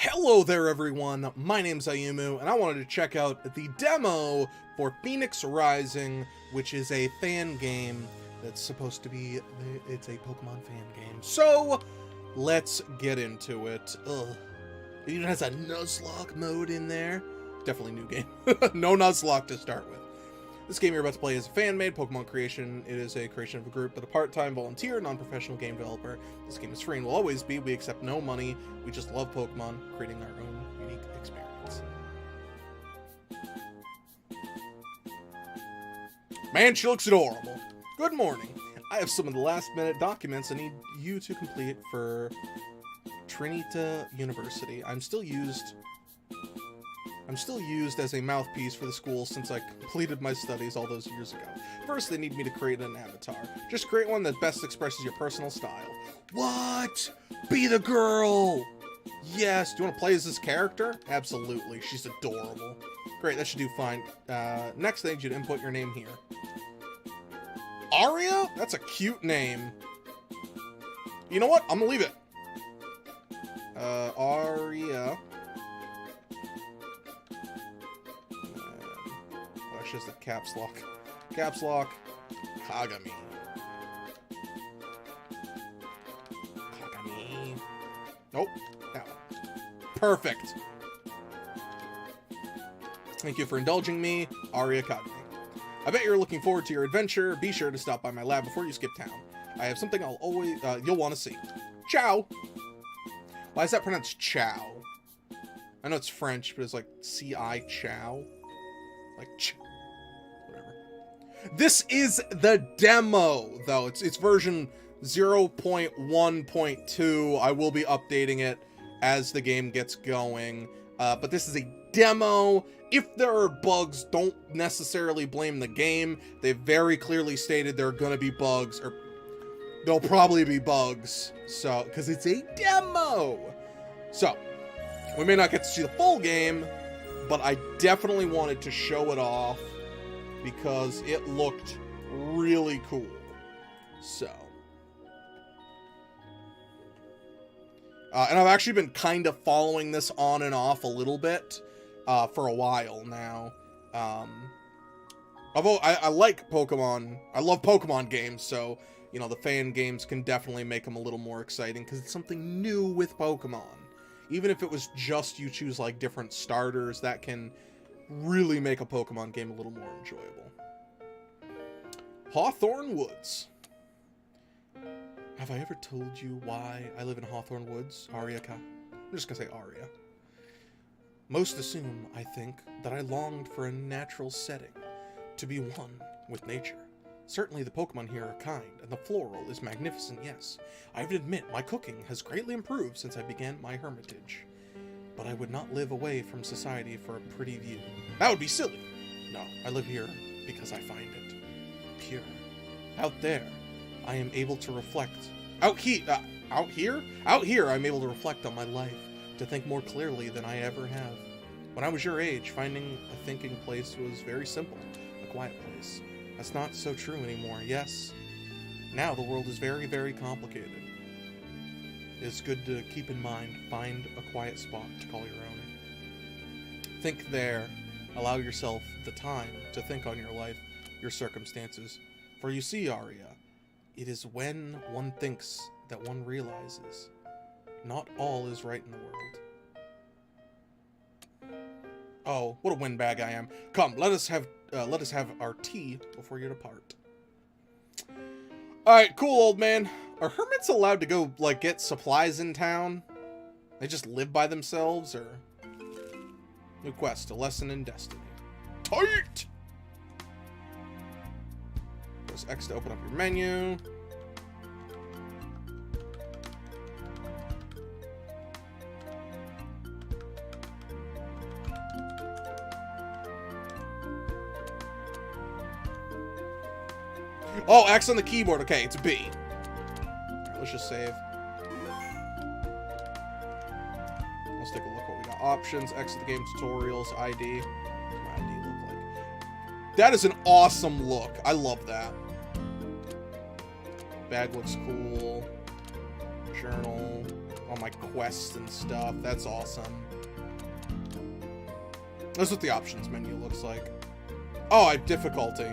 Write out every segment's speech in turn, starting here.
Hello there everyone, my name's Ayumu, and I wanted to check out the demo for Phoenix Rising, which is a fan game that's supposed to be, it's a Pokemon fan game. So, let's get into it. Ugh. It even has a Nuzlocke mode in there. Definitely new game. No Nuzlocke to start with. This game you're about to play is a fan-made Pokemon creation. It is a creation of a group, but a part-time volunteer, non-professional game developer. This game is free and will always be. We accept no money. We just love Pokemon, creating our own unique experience. Man, she looks adorable. Good morning. I have some of the last-minute documents I need you to complete for Trinita University. I'm still used as a mouthpiece for the school since I completed my studies all those years ago. First, they need me to create an avatar. Just create one that best expresses your personal style. What? Be the girl! Yes, do you want to play as this character? Absolutely, she's adorable. Great, that should do fine. Next, I need you to input your name here. Aria? That's a cute name. You know what? I'm gonna leave it. Aria. Just a caps lock. Caps lock. Kagami. Kagami. Nope. That one. Perfect. Thank you for indulging me, AyumuKagami. I bet you're looking forward to your adventure. Be sure to stop by my lab before you skip town. I have something you'll want to see. Ciao. Why is that pronounced chow? I know it's French, but it's like C-I chow. Like ch. This is the demo, though. It's version 0.1.2. I will be updating it as the game gets going. But this is a demo. If there are bugs, don't necessarily blame the game. They very clearly stated there are going to be bugs, or there'll probably be bugs. So, because it's a demo. So, we may not get to see the full game, but I definitely wanted to show it off, because it looked really cool. So. And I've actually been kind of following this on and off a little bit for a while now. Although I like Pokemon. I love Pokemon games, so, you know, the fan games can definitely make them a little more exciting, because it's something new with Pokemon. Even if it was just you choose, like, different starters, that can really make a Pokemon game a little more enjoyable. Hawthorne Woods. Have I ever told you why I live in Hawthorne Woods, Aria-ka? I'm just gonna say Aria. Most assume, I think, that I longed for a natural setting, to be one with nature. Certainly the Pokemon here are kind, and the floral is magnificent, yes. I would admit my cooking has greatly improved since I began my hermitage. But I would not live away from society for a pretty view. That would be silly. No, I live here because I find it pure. Out there, I am able to reflect. Out here, I'm able to reflect on my life, to think more clearly than I ever have. When I was your age, finding a thinking place was very simple, a quiet place. That's not so true anymore, yes. Now the world is very, very complicated. It's good to keep in mind, find a quiet spot to call your own. Think there. Allow yourself the time to think on your life, your circumstances. For you see, Aria, it is when one thinks that one realizes not all is right in the world. Oh, what a windbag I am. Come, let us have our tea before you depart. Alright, cool, old man. Are hermits allowed to go, like, get supplies in town? They just live by themselves, or? New quest, a lesson in destiny. Tight! Press X to open up your menu. Oh, X on the keyboard. Okay, it's B. Let's just save. Let's take a look what we got. Options, exit the game, tutorials, ID. What's my ID look like? That is an awesome look. I love that. Bag looks cool. Journal. Oh my quests and stuff. That's awesome. That's what the options menu looks like. Oh, I have difficulty.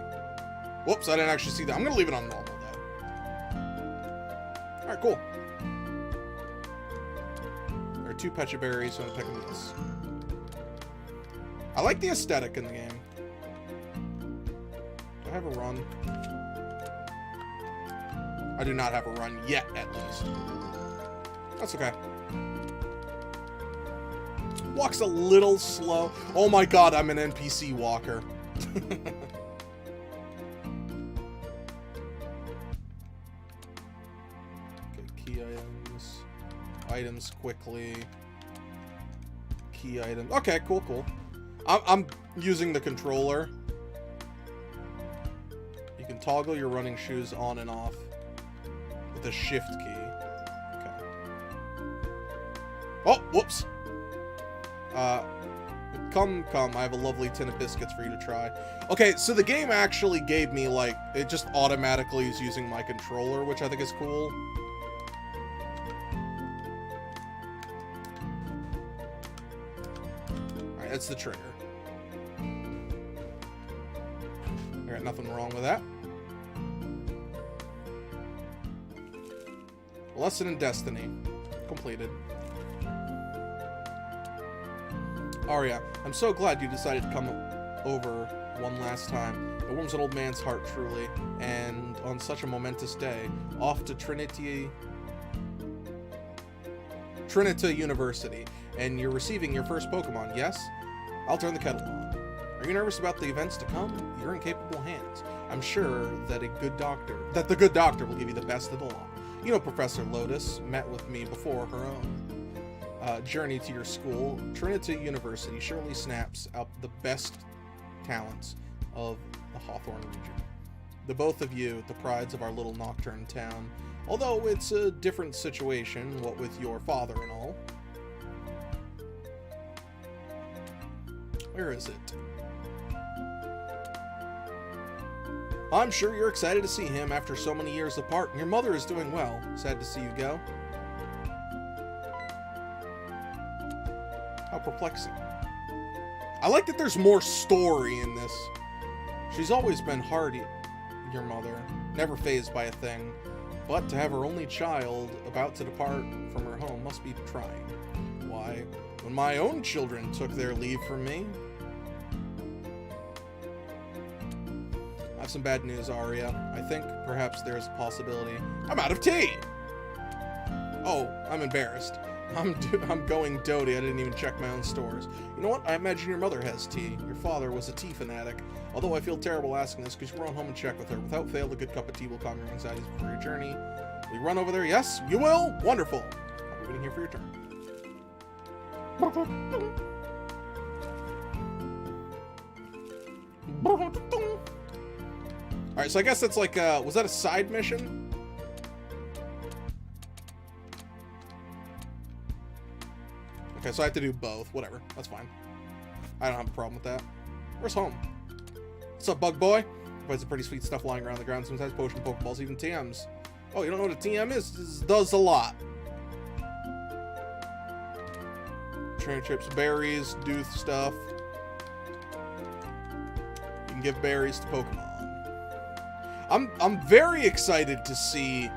Whoops, I didn't actually see that. I'm gonna leave it on normal, though. Alright, cool. There are 2 Pecha Berries, so I'm picking this. I like the aesthetic in the game. Do I have a run? I do not have a run yet, at least. That's okay. Walks a little slow. Oh my god, I'm an NPC walker. Okay, key items. Items quickly. Key items. Okay, cool, cool. I'm using the controller. You can toggle your running shoes on and off with a shift key. Okay. Oh, whoops. Come, I have a lovely tin of biscuits for you to try. Okay, so the game actually gave me, like, it just automatically is using my controller, which I think is cool. Alright, that's the trigger. Alright, nothing wrong with that. Lesson in Destiny. Completed. Arya, I'm so glad you decided to come over one last time. It warms an old man's heart, truly. And on such a momentous day, off to Trinity University. And you're receiving your first Pokemon, yes? I'll turn the kettle on. Are you nervous about the events to come? You're in capable hands. I'm sure that the good doctor will give you the best of the lot. You know Professor Lotus met with me before her own journey to your school. Trinity University surely snaps out the best talents of the Hawthorne region. The both of you, the prides of our little Nocturne town. Although it's a different situation, what with your father and all. Where is it? I'm sure you're excited to see him after so many years apart. Your mother is doing well. Sad to see you go. How perplexing. I like that there's more story in this. She's always been hardy, your mother, never fazed by a thing. But to have her only child about to depart from her home must be trying. Why, when my own children took their leave from me... I have some bad news, Arya. I think perhaps there's a possibility. I'm out of tea! Oh, I'm embarrassed. I'm going doty. I didn't even check my own stores. You know what? I imagine your mother has tea. Your father was a tea fanatic. Although I feel terrible asking this because you run home and check with her. Without fail, a good cup of tea will calm your anxieties before your journey. Will you run over there? Yes, you will? Wonderful. I'll be waiting here for your turn. Alright, so I guess that's like, was that a side mission? Okay, so I have to do both. Whatever. That's fine. I don't have a problem with that. Where's home? What's up, bug boy? Provides some pretty sweet stuff lying around the ground. Sometimes potion pokeballs, even TMs. Oh, you don't know what a TM is? This does a lot. Trainer chips, berries, do stuff. You can give berries to Pokemon. I'm very excited to see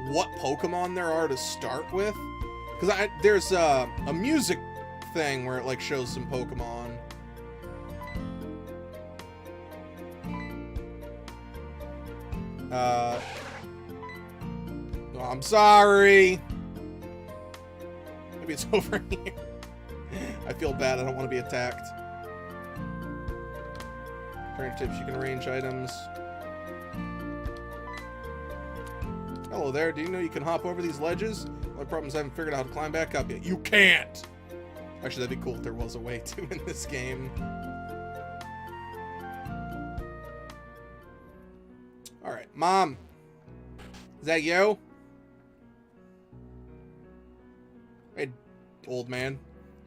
what Pokemon there are to start with. Because there's a music thing where it like shows some Pokemon. Oh, I'm sorry. Maybe it's over here. I feel bad. I don't want to be attacked. Trainer tips. You can arrange items. Hello there. Do you know you can hop over these ledges? My problem is I haven't figured out how to climb back up yet. You can't! Actually, that'd be cool if there was a way to in this game. Alright, Mom. Is that you? Hey, old man.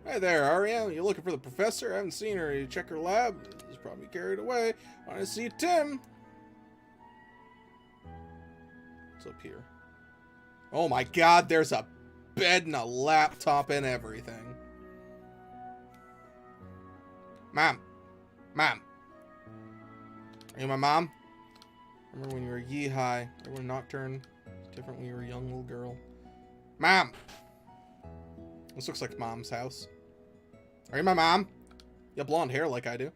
Hey there, Arya. You looking for the professor? I haven't seen her. You check her lab? She's probably carried away. I want to see Tim. What's up here? Oh my god, there's a bed and a laptop and everything. Mom. Mom. Are you my mom? Remember when you were yee-high? Remember when Nocturne was different when you were a young little girl? Mom! This looks like Mom's house. Are you my mom? You have blonde hair like I do.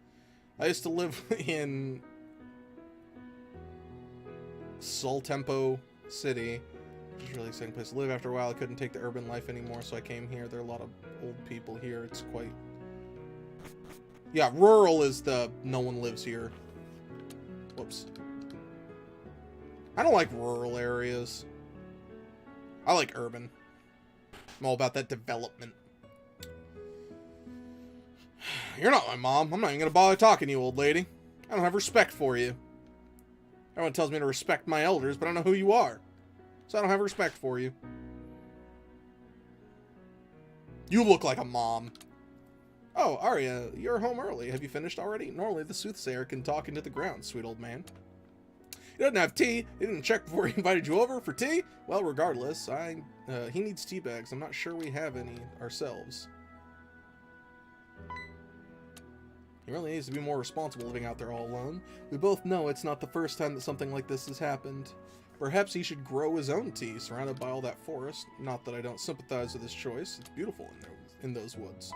I used to live in Soltempo City, which is really exciting place to live. After a while, I couldn't take the urban life anymore, so I came here. There are a lot of old people here. It's quite... Yeah, rural is the no one lives here. Whoops. I don't like rural areas. I like urban. I'm all about that development. You're not my mom. I'm not even gonna bother talking to you, old lady. I don't have respect for you. Everyone tells me to respect my elders, but I don't know who you are. So I don't have respect for you. You look like a mom. Oh, Arya, you're home early. Have you finished already? Normally the soothsayer can talk into the ground, sweet old man. He doesn't have tea. He didn't check before he invited you over for tea? Well, regardless, he needs tea bags. I'm not sure we have any ourselves. He really needs to be more responsible living out there all alone. We both know it's not the first time that something like this has happened. Perhaps he should grow his own tea, surrounded by all that forest. Not that I don't sympathize with his choice. It's beautiful in those woods.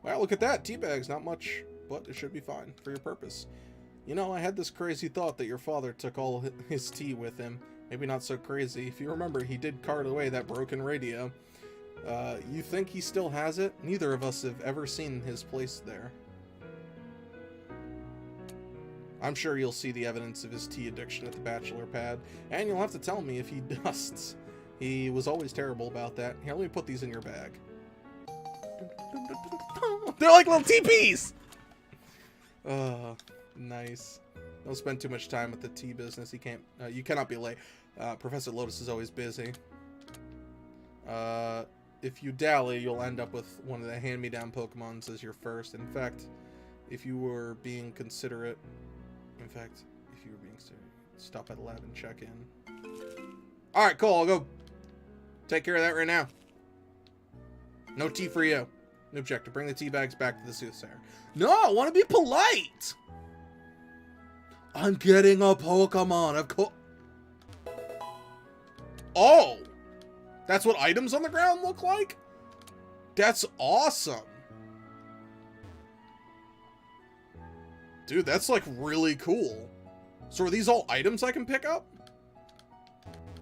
Wow, look at that. Tea bags, not much, but it should be fine for your purpose. You know, I had this crazy thought that your father took all his tea with him. Maybe not so crazy. If you remember, he did cart away that broken radio. You think he still has it? Neither of us have ever seen his place there. I'm sure you'll see the evidence of his tea addiction at the bachelor pad, and you'll have to tell me if he dusts. He was always terrible about that. Here, let me put these in your bag. They're like little teepees! Nice. Don't spend too much time with the tea business. You cannot be late. Professor Lotus is always busy. If you dally, you'll end up with one of the hand-me-down Pokemons as your first. In fact, if you were being considerate... stop at the lab and check in. Alright, cool. I'll go take care of that right now. No tea for you. No objective. Bring the tea bags back to the soothsayer. No, I want to be polite! I'm getting a Pokemon. Of course. Oh! That's what items on the ground look like? That's awesome. Dude, that's like really cool. So are these all items I can pick up?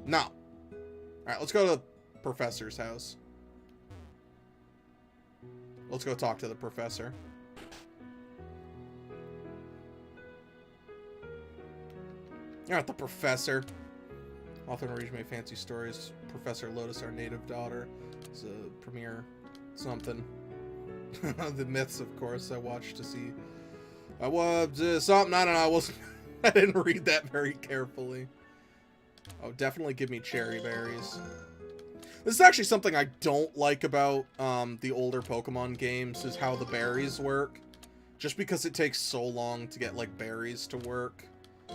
No. Alright, let's go to the professor's house. Let's go talk to the professor. Alright, the professor. Often reads my fancy stories. Professor Lotus, our native daughter, is a premier something. The myths, of course, I watched to see. I was something, I don't know, I didn't read that very carefully. Oh, definitely give me cherry berries. This is actually something I don't like about the older Pokemon games, is how the berries work. Just because it takes so long to get, like, berries to work.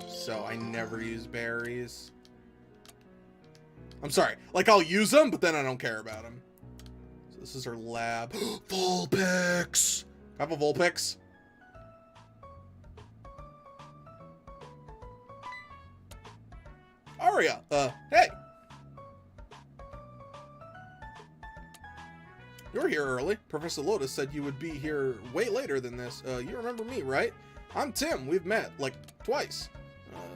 So I never use berries. I'm sorry. Like, I'll use them, but then I don't care about them. So this is her lab. Vulpix! Have a Vulpix? Aria, hey! You're here early. Professor Lotus said you would be here way later than this. You remember me, right? I'm Tim. We've met, like, twice.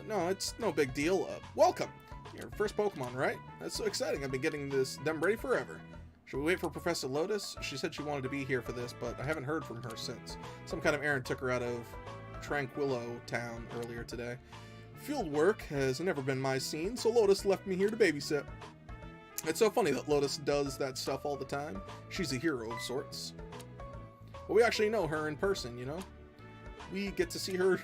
No, it's no big deal. Welcome. Your first Pokemon, right? That's so exciting. I've been getting them ready forever. Should we wait for Professor Lotus? She said she wanted to be here for this, but I haven't heard from her since. Some kind of errand took her out of Tranquillo Town earlier today. Field work has never been my scene, so Lotus left me here to babysit. It's so funny that Lotus does that stuff all the time. She's a hero of sorts. But we actually know her in person, you know? We get to see her,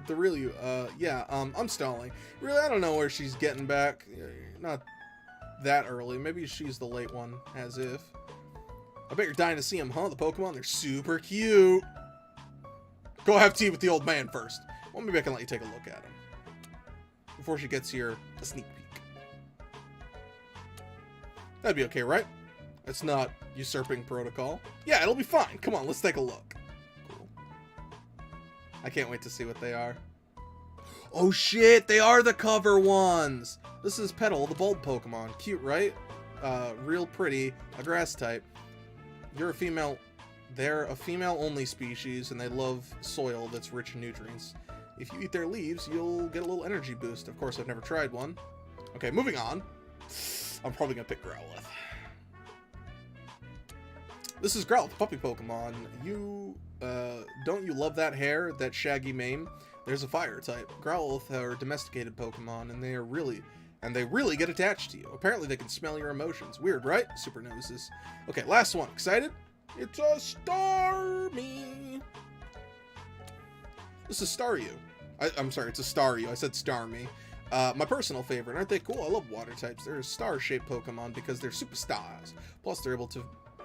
the real you. Yeah, I'm stalling. Really, I don't know where she's getting back. Not that early. Maybe she's the late one, as if. I bet you're dying to see them, huh? The Pokemon, they're super cute. Go have tea with the old man first. Well, maybe I can let you take a look at him. Before she gets here, a sneak peek. That'd be okay, right? It's not usurping protocol. Yeah, it'll be fine. Come on, let's take a look. Cool. I can't wait to see what they are. Oh shit, they are the cover ones! This is Petal, the bulb Pokemon. Cute, right? Real pretty. A grass type. You're a female. They're a female-only species, and they love soil that's rich in nutrients. If you eat their leaves, you'll get a little energy boost. Of course, I've never tried one. Okay, moving on. I'm probably gonna pick Growlithe. This is Growlithe, puppy Pokemon. Don't you love that hair, that shaggy mane? There's a fire type. Growlithe are domesticated Pokemon, and they really get attached to you. Apparently, they can smell your emotions. Weird, right? Super noses. Okay, last one. Excited? It's a Starmie. This is Staryu. I'm sorry, it's a Staryu. I said Starmie. My personal favorite. Aren't they cool? I love water types. They're star-shaped Pokemon because they're super stars. Plus, they're able to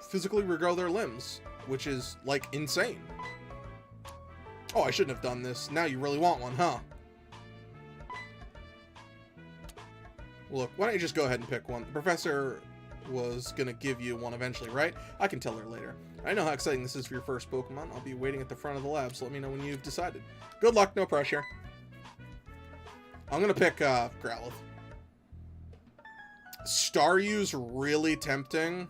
physically regrow their limbs, which is, like, insane. Oh, I shouldn't have done this. Now you really want one, huh? Look, why don't you just go ahead and pick one? The professor was gonna give you one eventually, right? I can tell her later. I know how exciting this is for your first Pokemon. I'll be waiting at the front of the lab, so let me know when you've decided. Good luck, no pressure. I'm gonna pick Growlithe. Staryu's really tempting.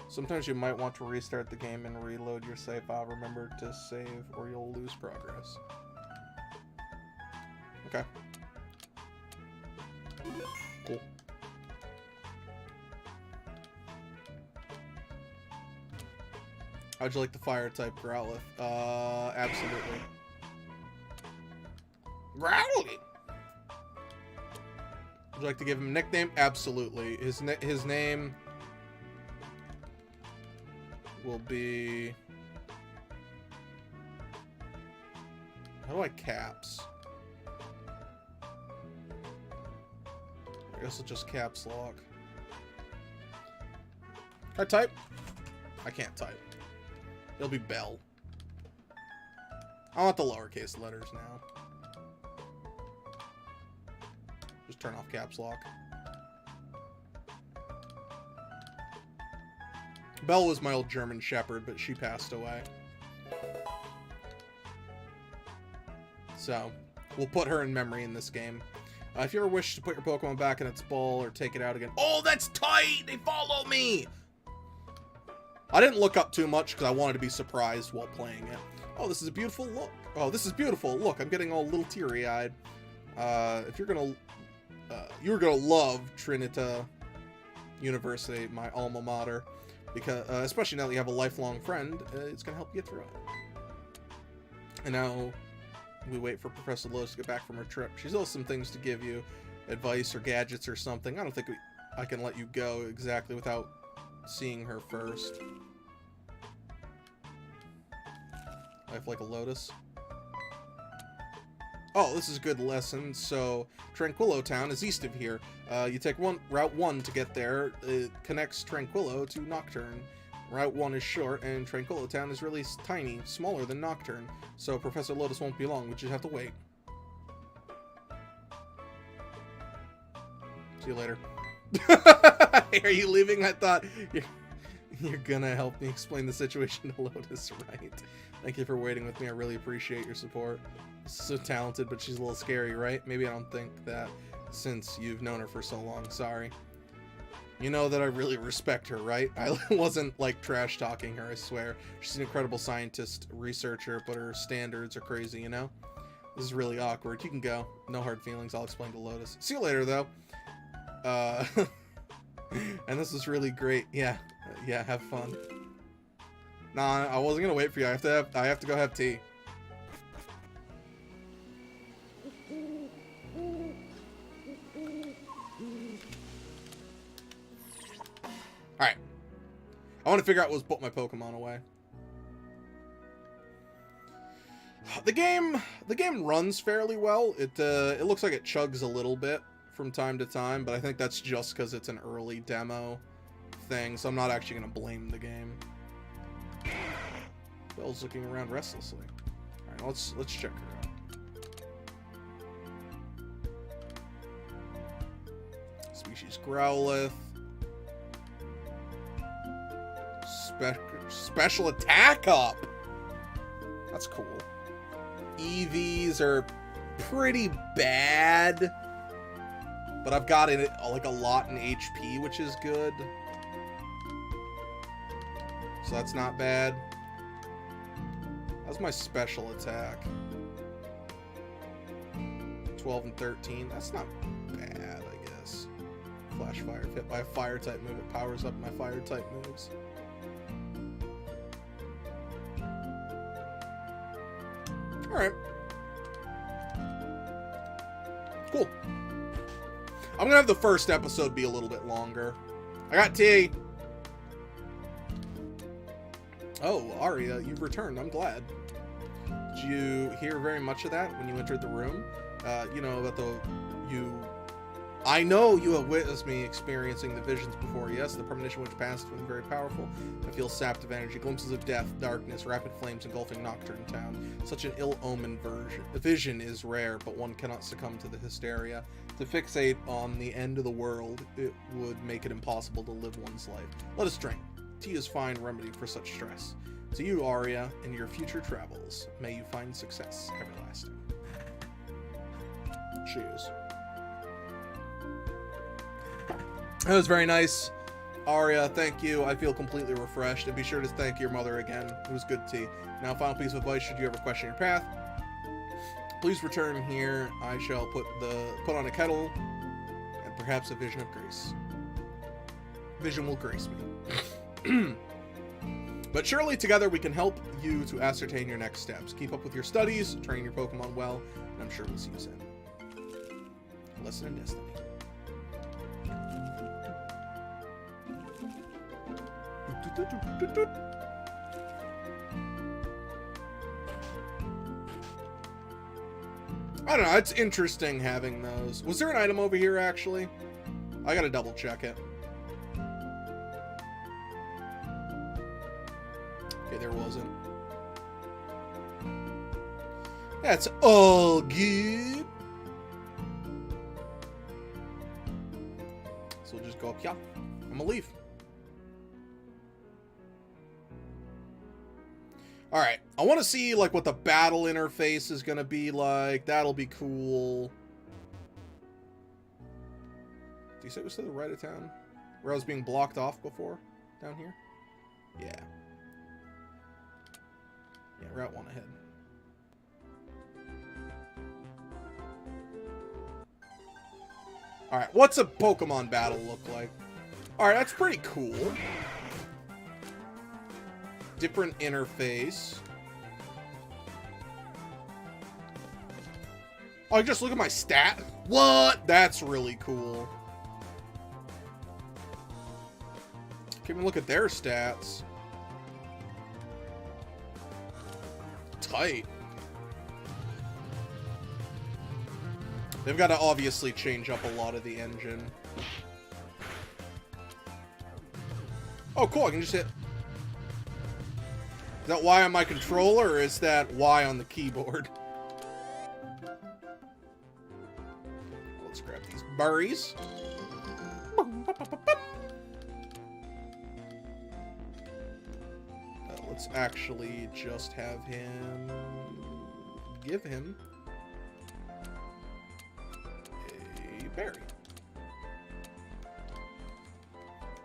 Sometimes you might want to restart the game and reload your save file. Remember to save or you'll lose progress. Okay. Cool. How'd you like the fire type Growlithe? Absolutely. Growlithe! Would you like to give him a nickname? Absolutely. His name will be... How do I caps? I guess I'll just caps lock. Can I type? I can't type. It'll be Bell. I want the lowercase letters now. Just turn off caps lock. Belle was my old German Shepherd, but she passed away. So, we'll put her in memory in this game. If you ever wish to put your Pokemon back in its ball or take it out again... Oh, that's tight! They follow me! I didn't look up too much because I wanted to be surprised while playing it. Oh, this is a beautiful look. Oh, this is beautiful. Look, I'm getting all little teary-eyed. If you're gonna... you're gonna love Trinita University, my alma mater. Because, especially now that you have a lifelong friend, it's gonna help you get through it. And now... we wait for Professor Lotus to get back from her trip. She still has some things to give you. Advice or gadgets or something. I don't think I can let you go exactly without seeing her first. Life like a lotus. Oh, this is a good lesson. So, Tranquillo Town is east of here. You take Route 1 to get there. It connects Tranquillo to Nocturne. Route 1 is short, and Tranquillo Town is really tiny, smaller than Nocturne, so Professor Lotus won't be long. We just have to wait. See you later. Are you leaving? I thought you're gonna help me explain the situation to Lotus, right? Thank you for waiting with me. I really appreciate your support. So talented, but she's a little scary, right? Maybe I don't think that since you've known her for so long. Sorry. You know that I really respect her, right? I wasn't, like, trash-talking her, I swear. She's an incredible scientist, researcher, but her standards are crazy, you know? This is really awkward. You can go. No hard feelings. I'll explain to Lotus. See you later, though. And this is really great. Yeah, have fun. Nah, I wasn't gonna wait for you. I have to go have tea. Alright. I want to figure out what's put my Pokemon away. The game runs fairly well. It looks like it chugs a little bit from time to time, but I think that's just because it's an early demo thing, so I'm not actually going to blame the game. Bell's looking around restlessly. Alright, let's check her out. Species Growlithe. special attack up. That's cool. EVs are pretty bad, but I've got it like a lot in HP, which is good. So that's not bad. That's my special attack. 12 and 13. That's not bad, I guess. Flash fire. If hit by a fire type move, it powers up my fire type moves. Alright. Cool. I'm gonna have the first episode be a little bit longer. I got tea. Oh, Arya, you've returned. I'm glad. Did you hear very much of that when you entered the room? You know, about I know you have witnessed me experiencing the visions before. Yes, the premonition which passed was very powerful. I feel sapped of energy, glimpses of death, darkness, rapid flames engulfing Nocturne town. Such an ill-omened vision is rare, but one cannot succumb to the hysteria. To fixate on the end of the world, it would make it impossible to live one's life. Let us drink. Tea is fine remedy for such stress. To you, Arya, in your future travels, may you find success everlasting. Cheers. That was very nice. Arya, thank you. I feel completely refreshed. And be sure to thank your mother again. It was good tea. Now, final piece of advice, should you ever question your path, please return here. I shall put on a kettle and perhaps a vision of grace. Vision will grace me. But surely together we can help you to ascertain your next steps. Keep up with your studies, train your Pokemon well, and I'm sure we'll see you soon. Lesson in Destiny. I don't know, it's interesting having those. Was there an item over here, actually? I gotta double check it. Okay, there wasn't. That's all good. So we'll just go up here. I'm gonna leave. Alright, I want to see like what the battle interface is gonna be like. That'll be cool. Do you say it was to the right of town? Where I was being blocked off before? Down here? Yeah. Yeah, Route 1 ahead. Alright, what's a Pokemon battle look like? Alright, that's pretty cool. Different interface. Oh, just look at my stat? What? That's really cool. Can't even look at their stats. Tight. They've got to obviously change up a lot of the engine. Oh, cool. I can just hit... Is that Y on my controller, or is that Y on the keyboard? Let's grab these berries. Let's actually just have him... give him... a berry.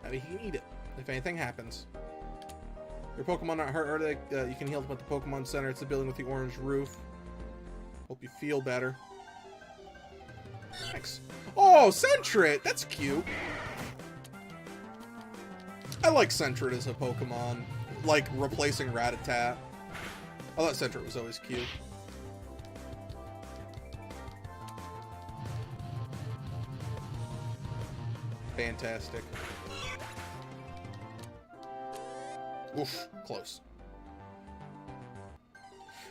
That way he can eat it, if anything happens. Your Pokemon aren't hurt, are they? You can heal them at the Pokemon Center. It's the building with the orange roof. Hope you feel better. Thanks. Oh, Sentret! That's cute. I like Sentret as a Pokemon. Like, replacing Rattata. I thought Sentret was always cute. Fantastic. Oof, close.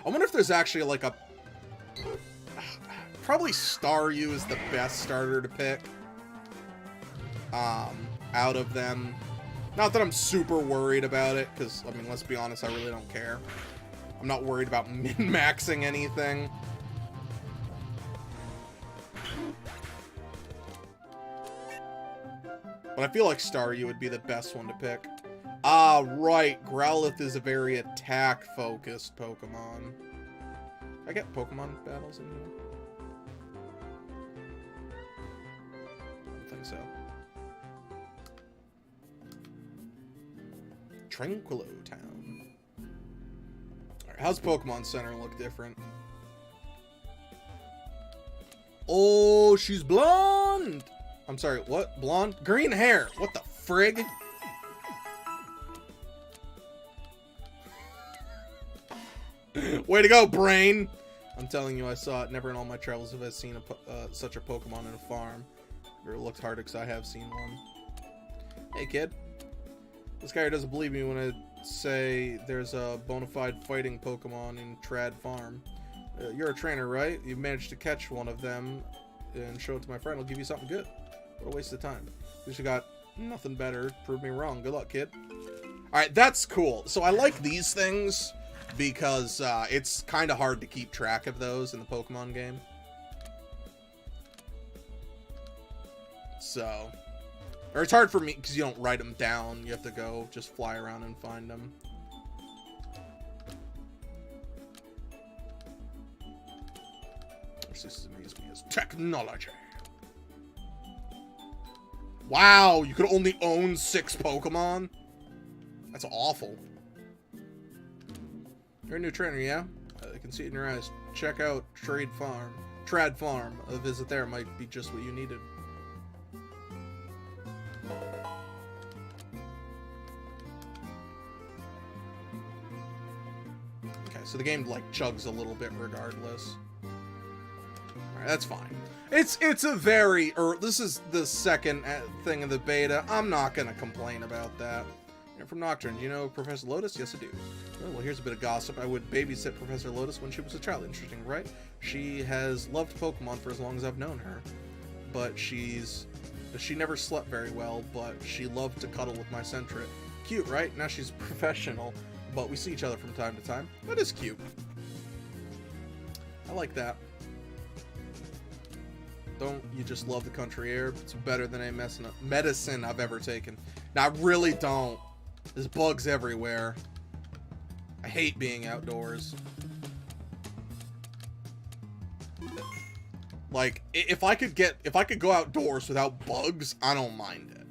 I wonder if there's actually like a... Probably Staryu is the best starter to pick. Out of them. Not that I'm super worried about it, because, I mean, let's be honest, I really don't care. I'm not worried about min-maxing anything. But I feel like Staryu would be the best one to pick. Ah, right. Growlithe is a very attack-focused Pokemon. I get Pokemon battles in here? I don't think so. Tranquilo Town. Alright, how's Pokemon Center look different? Oh, she's blonde! I'm sorry, what? Blonde? Green hair! What the frig? Way to go, brain! I'm telling you, I saw it. Never in all my travels have I seen such a Pokemon in a farm. Or it looked harder because I have seen one. Hey, kid. This guy doesn't believe me when I say there's a bona fide fighting Pokemon in Trad Farm. You're a trainer, right? You've managed to catch one of them and show it to my friend. I'll give you something good. What a waste of time. At least you got nothing better. Prove me wrong. Good luck, kid. Alright, that's cool. So I like these things because it's kind of hard to keep track of those in the Pokemon game. So, or it's hard for me because you don't write them down. You have to go just fly around and find them. This amazes me as technology. Wow, you could only own 6 Pokemon? That's awful. You're a new trainer, yeah? I can see it in your eyes. Check out Trad Farm. A visit there might be just what you needed. Okay, so the game like chugs a little bit regardless. Alright, that's fine. It's a very this is the second thing in the beta. I'm not gonna complain about that. You're from Nocturne. Do you know Professor Lotus? Yes, I do. Oh, well, here's a bit of gossip. I would babysit Professor Lotus when she was a child. Interesting, right? She has loved Pokemon for as long as I've known her. But she never slept very well, but she loved to cuddle with my Sentret. Cute, right? Now she's a professional, but we see each other from time to time. That is cute. I like that. Don't you just love the country air? It's better than any medicine I've ever taken. Now, I really don't. There's bugs everywhere. I hate being outdoors. Like, if I could go outdoors without bugs, I don't mind it.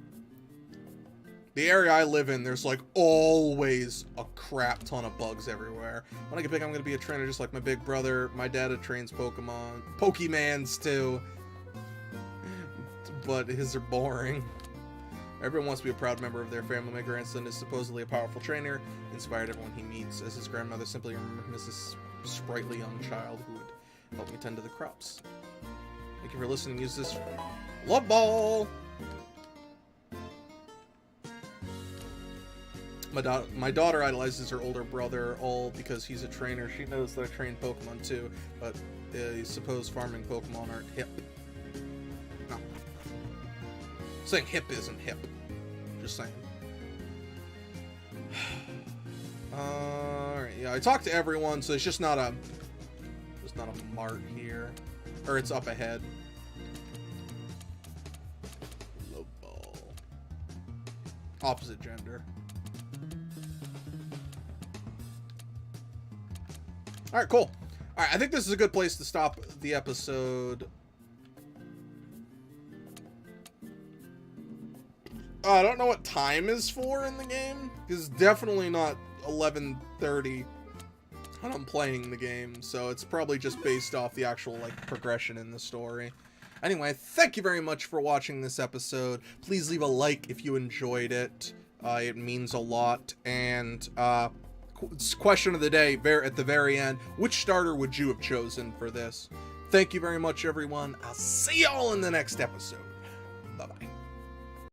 The area I live in, there's like always a crap ton of bugs everywhere. When I get big, I'm gonna be a trainer just like my big brother. My dad trains Pokemans too. But his are boring. Everyone wants to be a proud member of their family. My grandson is supposedly a powerful trainer, inspired everyone he meets. As his grandmother, simply remember him as this sprightly young child who would help me tend to the crops. Thank you for listening. Use this love ball. My daughter idolizes her older brother, all because he's a trainer. She knows that I train Pokemon too, but I suppose farming Pokemon aren't hip. No. Saying hip isn't hip. Just saying. Alright, yeah, I talked to everyone, so it's just not a mart here. Or it's up ahead. Love ball. Opposite gender. Alright, cool. Alright, I think this is a good place to stop the episode. I don't know what time is for in the game, because it's definitely not 11:30 when I'm playing the game, so it's probably just based off the actual, like, progression in the story. Anyway, thank you very much for watching this episode. Please leave a like if you enjoyed it. It means a lot. And, question of the day, at the very end, which starter would you have chosen for this? Thank you very much, everyone. I'll see y'all in the next episode.